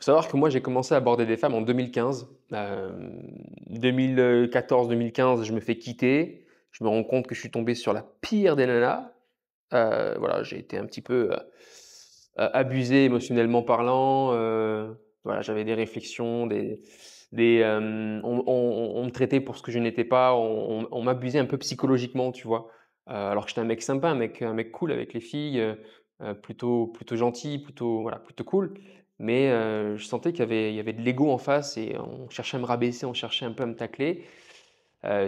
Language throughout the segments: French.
savoir que moi, j'ai commencé à aborder des femmes en 2015. 2014-2015, je me fais quitter. Je me rends compte que je suis tombé sur la pire des nanas. Voilà, j'ai été un petit peu abusé émotionnellement parlant. Voilà, j'avais des réflexions, on me traitait pour ce que je n'étais pas. On m'abusait un peu psychologiquement, tu vois. Alors que j'étais un mec sympa, un mec cool avec les filles, plutôt gentil, voilà, plutôt cool. Mais je sentais qu'il y avait de l'ego en face et on cherchait à me rabaisser, on cherchait un peu à me tacler.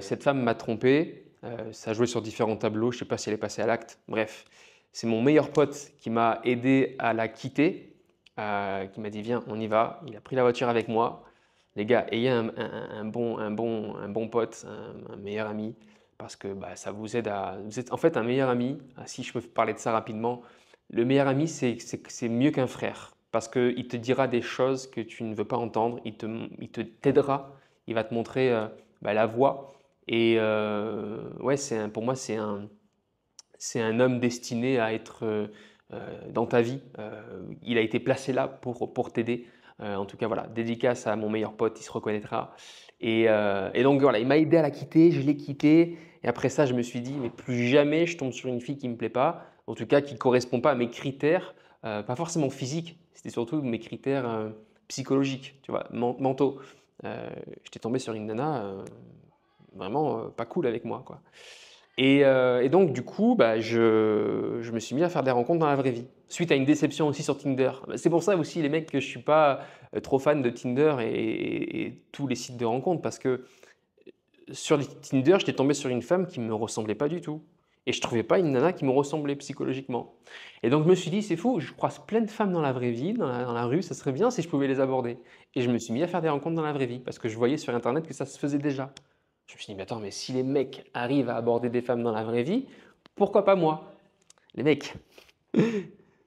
Cette femme m'a trompé. Ça a joué sur différents tableaux. Je ne sais pas si elle est passée à l'acte. Bref, c'est mon meilleur pote qui m'a aidé à la quitter, qui m'a dit viens, on y va. Il a pris la voiture avec moi. Les gars, ayez un bon pote, un meilleur ami, parce que bah, ça vous aide à. Vous êtes en fait un meilleur ami. Si je peux parler de ça rapidement, le meilleur ami, c'est mieux qu'un frère, parce qu'il te dira des choses que tu ne veux pas entendre. T'aidera. Il va te montrer bah, la voie. Et ouais, pour moi, c'est un homme destiné à être dans ta vie. Il a été placé là pour t'aider. En tout cas, voilà, dédicace à mon meilleur pote, il se reconnaîtra. Et donc voilà, il m'a aidé à la quitter, je l'ai quittée. Et après ça, je me suis dit, mais plus jamais je tombe sur une fille qui ne me plaît pas, en tout cas qui ne correspond pas à mes critères, pas forcément physiques, c'était surtout mes critères psychologiques, tu vois, mentaux. J'étais tombé sur une nana vraiment pas cool avec moi, quoi. Et donc, du coup, bah, je me suis mis à faire des rencontres dans la vraie vie. Suite à une déception aussi sur Tinder. C'est pour ça aussi, les mecs, que je ne suis pas trop fan de Tinder et tous les sites de rencontres. Parce que sur Tinder, j'étais tombé sur une femme qui ne me ressemblait pas du tout. Et je ne trouvais pas une nana qui me ressemblait psychologiquement. Et donc, je me suis dit, c'est fou, je croise plein de femmes dans la vraie vie, dans la rue, ça serait bien si je pouvais les aborder. Et je me suis mis à faire des rencontres dans la vraie vie. Parce que je voyais sur Internet que ça se faisait déjà. Je me suis dit, mais attends, mais si les mecs arrivent à aborder des femmes dans la vraie vie, pourquoi pas moi? Les mecs,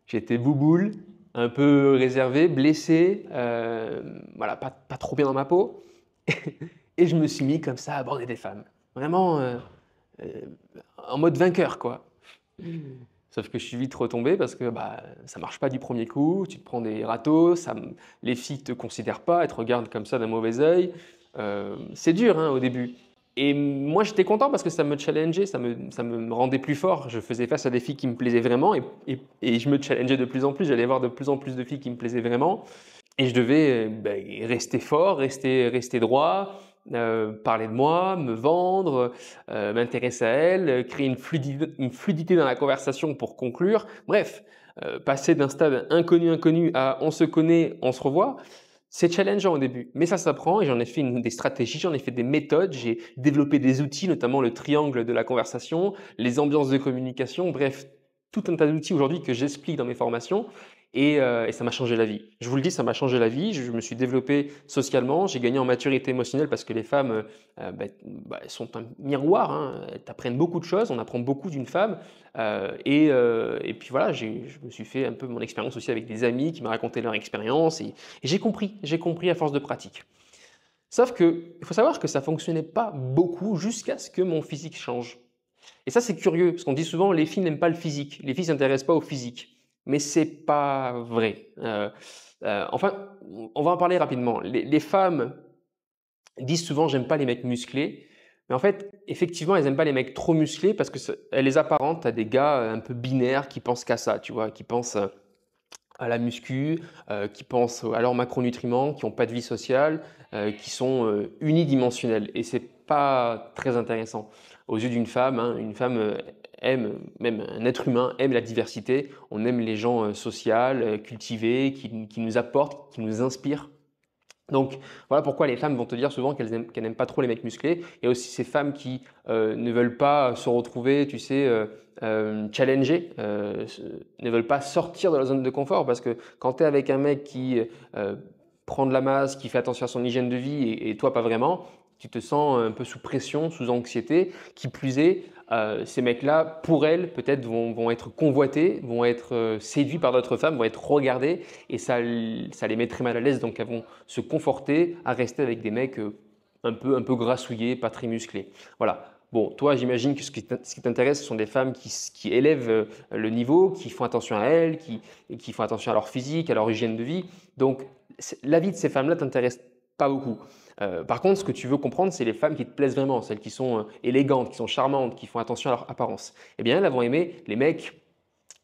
j'étais bouboule, un peu réservé, blessé, voilà, pas trop bien dans ma peau. Et je me suis mis comme ça à aborder des femmes. Vraiment euh, en mode vainqueur, quoi. Sauf que je suis vite retombé parce que bah, ça marche pas du premier coup, tu te prends des râteaux, les filles ne te considèrent pas, elles te regardent comme ça d'un mauvais œil. C'est dur hein, au début. Et moi j'étais content parce que ça me challengeait, ça me rendait plus fort. Je faisais face à des filles qui me plaisaient vraiment et je me challengeais de plus en plus. J'allais voir de plus en plus de filles qui me plaisaient vraiment. Et je devais rester fort, rester droit, parler de moi, me vendre, m'intéresser à elle, créer une fluidité dans la conversation pour conclure. Bref, passer d'un stade inconnu à on se connaît, on se revoit, c'est challengeant au début. Mais ça s'apprend et j'en ai fait des stratégies, j'en ai fait des méthodes, j'ai développé des outils, notamment le triangle de la conversation, les ambiances de communication, bref, tout un tas d'outils aujourd'hui que j'explique dans mes formations et ça m'a changé la vie. Je vous le dis, ça m'a changé la vie. Je me suis développé socialement, j'ai gagné en maturité émotionnelle parce que les femmes elles sont un miroir, hein. Elles t'apprennent beaucoup de choses, on apprend beaucoup d'une femme. Et puis voilà, je me suis fait un peu mon expérience aussi avec des amis qui m'ont raconté leur expérience et j'ai compris à force de pratique. Sauf que il faut savoir que ça fonctionnait pas beaucoup jusqu'à ce que mon physique change. Et ça, c'est curieux, parce qu'on dit souvent les filles n'aiment pas le physique, les filles ne s'intéressent pas au physique. Mais c'est pas vrai. Enfin, on va en parler rapidement. Les femmes disent souvent j'aime pas les mecs musclés, mais en fait, effectivement, elles aiment pas les mecs trop musclés parce que elles les apparentent à des gars un peu binaires qui pensent qu'à ça, tu vois, qui pensent à la muscu, qui pensent à leurs macronutriments, qui n'ont pas de vie sociale, qui sont unidimensionnels. Et c'est pas très intéressant. Aux yeux d'une femme, hein, une femme aime, même un être humain aime la diversité. On aime les gens sociaux, cultivés, qui nous apportent, qui nous inspirent. Donc voilà pourquoi les femmes vont te dire souvent qu'elles n'aiment pas trop les mecs musclés. Il y a aussi ces femmes qui ne veulent pas se retrouver, tu sais, challengées, ne veulent pas sortir de la zone de confort parce que quand tu es avec un mec qui prend de la masse, qui fait attention à son hygiène de vie et toi pas vraiment, tu te sens un peu sous pression, sous anxiété. Qui plus est, ces mecs-là, pour elles, peut-être vont être convoités, vont être séduits par d'autres femmes, vont être regardés et ça les met très mal à l'aise. Donc elles vont se conforter à rester avec des mecs un peu grassouillés, pas très musclés. Voilà. Bon, toi, j'imagine que ce qui t'intéresse, ce sont des femmes qui élèvent le niveau, qui font attention à elles, qui font attention à leur physique, à leur hygiène de vie. Donc, la vie de ces femmes-là t'intéresse pas beaucoup. Par contre, ce que tu veux comprendre, c'est les femmes qui te plaisent vraiment, celles qui sont élégantes, qui sont charmantes, qui font attention à leur apparence. Eh bien, elles vont aimer les mecs,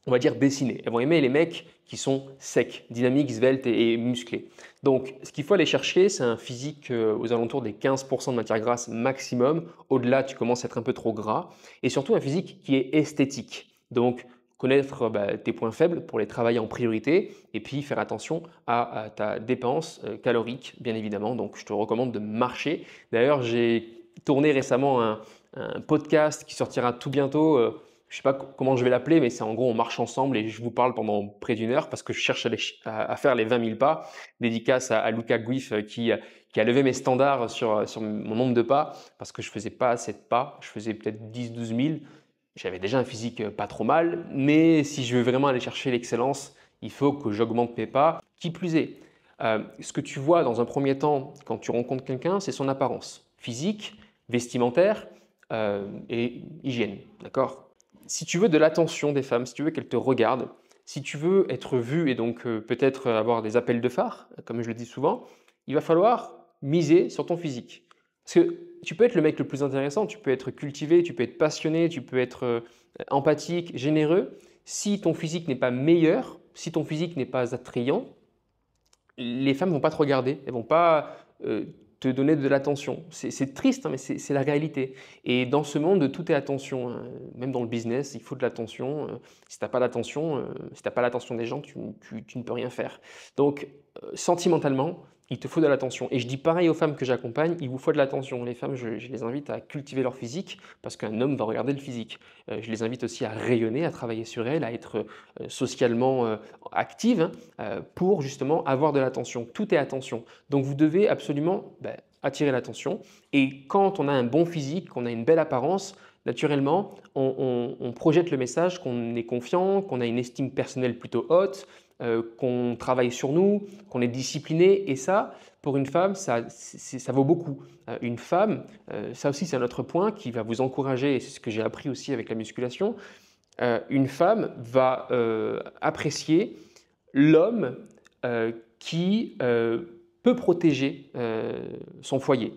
on va dire dessinés. Elles vont aimer les mecs qui sont secs, dynamiques, sveltes et musclés. Donc, ce qu'il faut aller chercher, c'est un physique aux alentours des 15% de matière grasse maximum. Au-delà, tu commences à être un peu trop gras. Et surtout, un physique qui est esthétique. Donc, connaître tes points faibles pour les travailler en priorité et puis faire attention à ta dépense calorique, bien évidemment. Donc, je te recommande de marcher. D'ailleurs, j'ai tourné récemment un podcast qui sortira tout bientôt. Je ne sais pas comment je vais l'appeler, mais c'est en gros, on marche ensemble et je vous parle pendant près d'une heure parce que je cherche à faire les 20 000 pas. Dédicace à Lucas Guif qui a levé mes standards sur mon nombre de pas parce que je faisais pas assez de pas. Je faisais peut-être 10-12 000. J'avais déjà un physique pas trop mal, mais si je veux vraiment aller chercher l'excellence, il faut que j'augmente mes pas. Qui plus est, ce que tu vois dans un premier temps quand tu rencontres quelqu'un, c'est son apparence physique, vestimentaire et hygiène. D'accord? Si tu veux de l'attention des femmes, si tu veux qu'elles te regardent, si tu veux être vu et donc peut-être avoir des appels de phare, comme je le dis souvent, il va falloir miser sur ton physique. Parce que tu peux être le mec le plus intéressant, tu peux être cultivé, tu peux être passionné, tu peux être empathique, généreux. Si ton physique n'est pas meilleur, si ton physique n'est pas attrayant, les femmes ne vont pas te regarder, elles ne vont pas te donner de l'attention. C'est triste, hein, mais c'est la réalité. Et dans ce monde, tout est attention. Hein. Même dans le business, il faut de l'attention. Si tu n'as pas l'attention, si t'as pas l'attention des gens, tu ne peux rien faire. Donc, sentimentalement, il te faut de l'attention. Et je dis pareil aux femmes que j'accompagne, il vous faut de l'attention. Les femmes, je les invite à cultiver leur physique parce qu'un homme va regarder le physique. Je les invite aussi à rayonner, à travailler sur elles, à être socialement actives pour justement avoir de l'attention. Tout est attention. Donc vous devez absolument attirer l'attention. Et quand on a un bon physique, qu'on a une belle apparence, naturellement, on projette le message qu'on est confiant, qu'on a une estime personnelle plutôt haute, qu'on travaille sur nous, qu'on est discipliné. Et ça, pour une femme, ça vaut beaucoup. Une femme, ça aussi c'est un autre point qui va vous encourager, et c'est ce que j'ai appris aussi avec la musculation, une femme va apprécier l'homme qui peut protéger son foyer,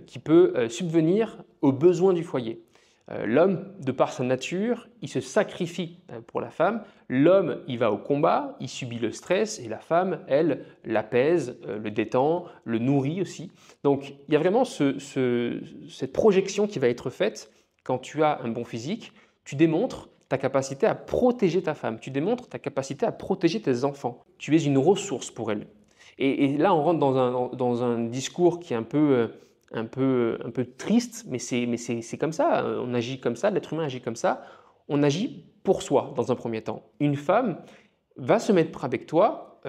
qui peut subvenir aux besoins du foyer. L'homme, de par sa nature, il se sacrifie pour la femme. L'homme, il va au combat, il subit le stress et la femme, elle, l'apaise, le détend, le nourrit aussi. Donc, il y a vraiment cette projection qui va être faite quand tu as un bon physique. Tu démontres ta capacité à protéger ta femme, tu démontres ta capacité à protéger tes enfants. Tu es une ressource pour elle. Et là, on rentre dans un discours qui est un peu triste, mais c'est comme ça. On agit comme ça, l'être humain agit comme ça. On agit pour soi dans un premier temps. Une femme va se mettre avec toi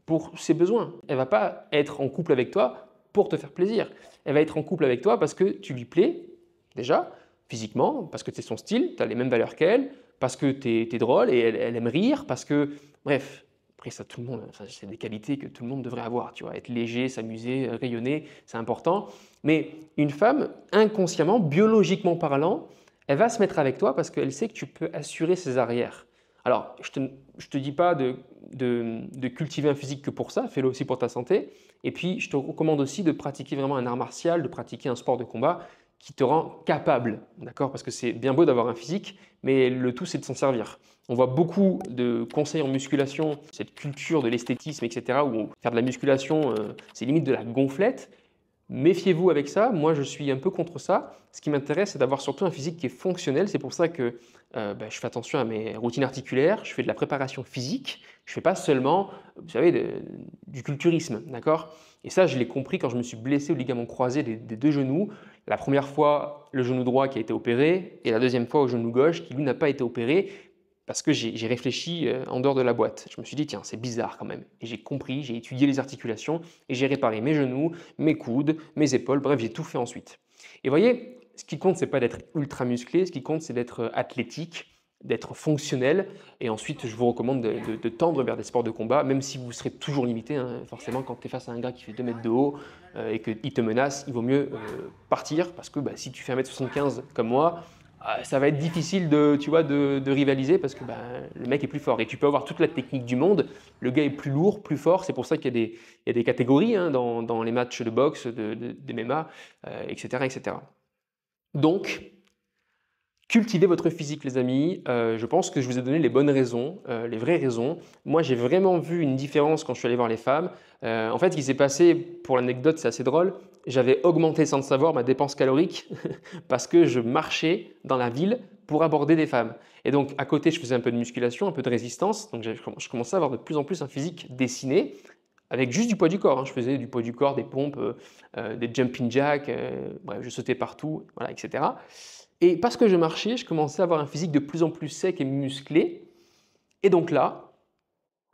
pour ses besoins. Elle ne va pas être en couple avec toi pour te faire plaisir. Elle va être en couple avec toi parce que tu lui plais, déjà, physiquement, parce que c'est son style, tu as les mêmes valeurs qu'elle, parce que tu es drôle et elle aime rire, parce que, bref, après ça, tout le monde, c'est des qualités que tout le monde devrait avoir, tu vois, être léger, s'amuser, rayonner, c'est important. Mais une femme, inconsciemment, biologiquement parlant, elle va se mettre avec toi parce qu'elle sait que tu peux assurer ses arrières. Alors, je ne te dis pas de cultiver un physique que pour ça, fais-le aussi pour ta santé. Et puis, je te recommande aussi de pratiquer vraiment un art martial, de pratiquer un sport de combat qui te rend capable, d'accord? Parce que c'est bien beau d'avoir un physique, mais le tout, c'est de s'en servir. On voit beaucoup de conseils en musculation, cette culture de l'esthétisme, etc., où faire de la musculation, c'est limite de la gonflette. Méfiez-vous avec ça, moi je suis un peu contre ça. Ce qui m'intéresse, c'est d'avoir surtout un physique qui est fonctionnel. C'est pour ça que je fais attention à mes routines articulaires, je fais de la préparation physique, je ne fais pas seulement, vous savez, du culturisme, d'accord? Et ça, je l'ai compris quand je me suis blessé au ligament croisé des deux genoux. La première fois, le genou droit qui a été opéré, et la deuxième fois au genou gauche qui, lui, n'a pas été opéré parce que j'ai réfléchi en dehors de la boîte. Je me suis dit, tiens, c'est bizarre quand même. Et j'ai compris, j'ai étudié les articulations et j'ai réparé mes genoux, mes coudes, mes épaules, bref, j'ai tout fait ensuite. Et vous voyez, ce qui compte, ce n'est pas d'être ultra musclé, ce qui compte, c'est d'être athlétique, d'être fonctionnel. Et ensuite, je vous recommande de tendre vers des sports de combat, même si vous serez toujours limité. Hein, forcément, quand tu es face à un gars qui fait 2 mètres de haut et qu'il te menace, il vaut mieux partir parce que si tu fais 1m75 comme moi, ça va être difficile de, tu vois, de rivaliser parce que ben, le mec est plus fort. Et tu peux avoir toute la technique du monde, le gars est plus lourd, plus fort. C'est pour ça qu'il y a des catégories hein, dans les matchs de boxe, de MMA, etc., etc. Donc, cultivez votre physique, les amis. Je pense que je vous ai donné les bonnes raisons, les vraies raisons. Moi, j'ai vraiment vu une différence quand je suis allé voir les femmes. En fait, ce qui s'est passé, pour l'anecdote, c'est assez drôle. J'avais augmenté sans le savoir ma dépense calorique parce que je marchais dans la ville pour aborder des femmes. Et donc, à côté, je faisais un peu de musculation, un peu de résistance. Donc, je commençais à avoir de plus en plus un physique dessiné avec juste du poids du corps. Hein. Je faisais du poids du corps, des pompes, des jumping jacks, bref, je sautais partout, voilà, etc. Et parce que je marchais, je commençais à avoir un physique de plus en plus sec et musclé. Et donc là,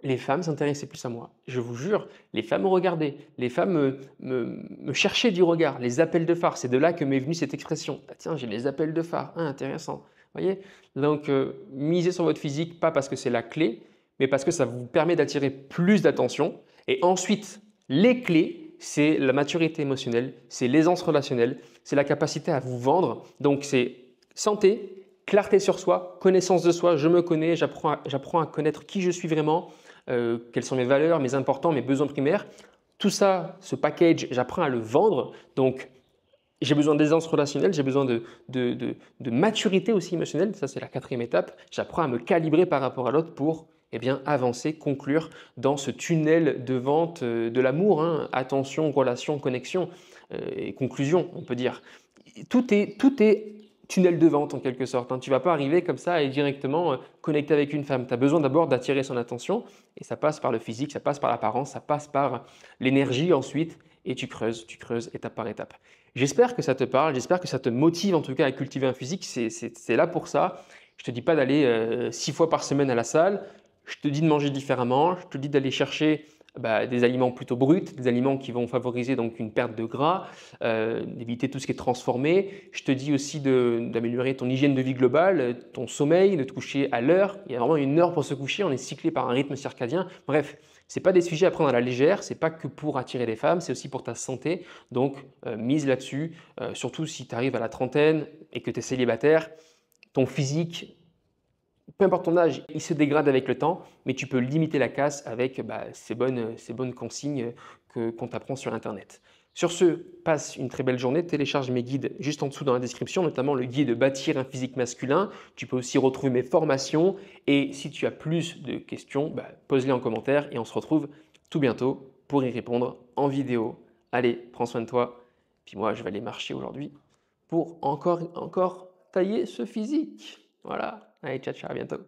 les femmes s'intéressaient plus à moi. Je vous jure, les femmes me regardaient, les femmes me cherchaient du regard, les appels de phare. C'est de là que m'est venue cette expression. Ah, tiens, j'ai les appels de phare, ah, intéressant. Voyez. Donc, misez sur votre physique, pas parce que c'est la clé, mais parce que ça vous permet d'attirer plus d'attention. Et ensuite, les clés, c'est la maturité émotionnelle, c'est l'aisance relationnelle, c'est la capacité à vous vendre. Donc, c'est santé, clarté sur soi, connaissance de soi, je me connais, j'apprends à connaître qui je suis vraiment, quelles sont mes valeurs, mes importants, mes besoins primaires. Tout ça, ce package, j'apprends à le vendre. Donc, j'ai besoin d'aisance relationnelle, j'ai besoin de maturité aussi émotionnelle. Ça, c'est la quatrième étape. J'apprends à me calibrer par rapport à l'autre pour eh bien, avancer, conclure dans ce tunnel de vente de l'amour. Hein. Attention, relation, connexion et conclusion, on peut dire. Tout est tunnel de vente en quelque sorte. Hein. Tu ne vas pas arriver comme ça et directement connecter avec une femme. Tu as besoin d'abord d'attirer son attention et ça passe par le physique, ça passe par l'apparence, ça passe par l'énergie ensuite et tu creuses étape par étape. J'espère que ça te parle, j'espère que ça te motive en tout cas à cultiver un physique, c'est là pour ça. Je ne te dis pas d'aller 6 fois par semaine à la salle, je te dis de manger différemment, je te dis d'aller chercher des aliments plutôt bruts, des aliments qui vont favoriser donc une perte de gras, d'éviter tout ce qui est transformé. Je te dis aussi d'améliorer ton hygiène de vie globale, ton sommeil, de te coucher à l'heure. Il y a vraiment une heure pour se coucher, on est cyclé par un rythme circadien. Bref, ce n'est pas des sujets à prendre à la légère, ce n'est pas que pour attirer des femmes, c'est aussi pour ta santé. Donc, mise là-dessus, surtout si tu arrives à la trentaine et que tu es célibataire, ton physique, peu importe ton âge, il se dégrade avec le temps, mais tu peux limiter la casse avec ces bonnes consignes qu'on t'apprend sur Internet. Sur ce, passe une très belle journée, télécharge mes guides juste en dessous dans la description, notamment le guide Bâtir un physique masculin. Tu peux aussi retrouver mes formations et si tu as plus de questions, pose-les en commentaire et on se retrouve tout bientôt pour y répondre en vidéo. Allez, prends soin de toi. Puis moi, je vais aller marcher aujourd'hui pour encore tailler ce physique. Voilà. Allez, ciao, ciao, à bientôt.